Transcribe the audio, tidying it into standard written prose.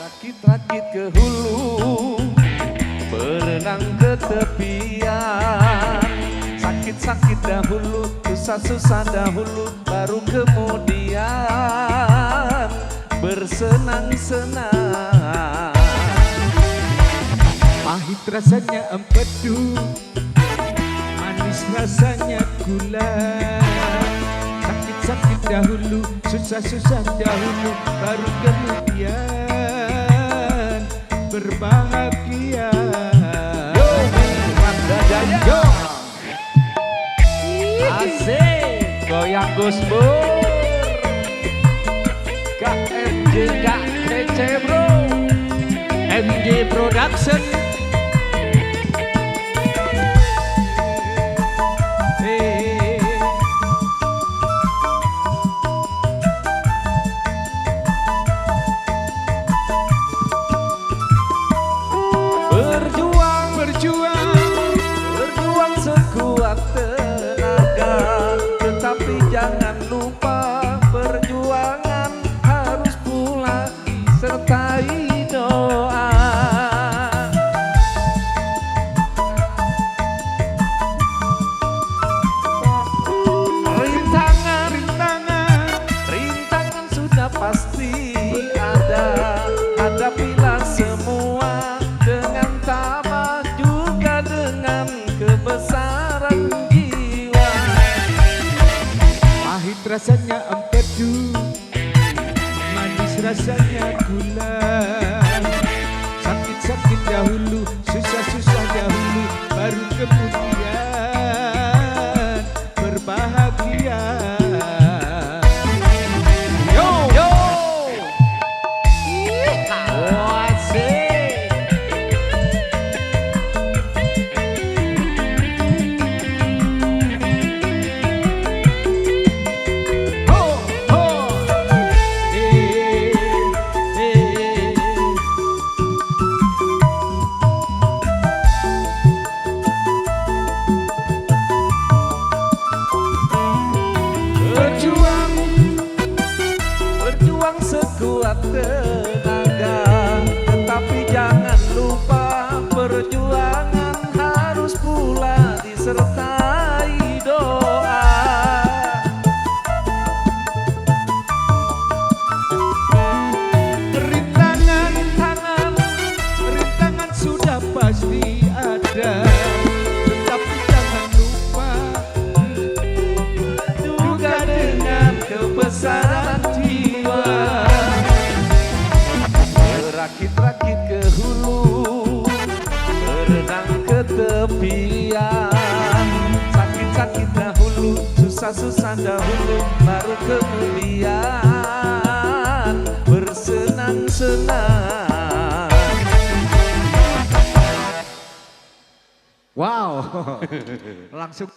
Rakit-rakit ke hulu, berenang ke tepian. Sakit-sakit dahulu, susah-susah dahulu, baru kemudian bersenang-senang. Pahit rasanya empedu, manis rasanya gula. Sakit-sakit dahulu, susah-susah dahulu, baru kemudian berbahagia. Yo, Randa Jaya. Yo. Asik, goyang Gus Bur. KMJ gak kece bro. MJ Production. Berjuang sekuat tenaga, tetapi jangan lupa perjuangan harus pula disertai doa. Rintangan sudah pasti ada, hadapilah semua dengan tabah juga dengan kebesaran jiwa. Pahit rasanya empedu, manis rasanya gula. Sakit-sakit dahulu, susah-susah dahulu, baru kemudian berbahagia. Yo, yo. Asik. Ho, ho. Berjuang sekuat tenaga, tetapi jangan lupa perjuangan harus pula disertai doa. Rintangan sudah pasti ada, tetapi jangan lupa Juga dengan kebesaran jiwa. Berakit-rakit ke hulu, berenang ke tepian. Sakit-sakit dahulu, susah-susah dahulu, baru kemudian bersenang-senang. wow. Langsung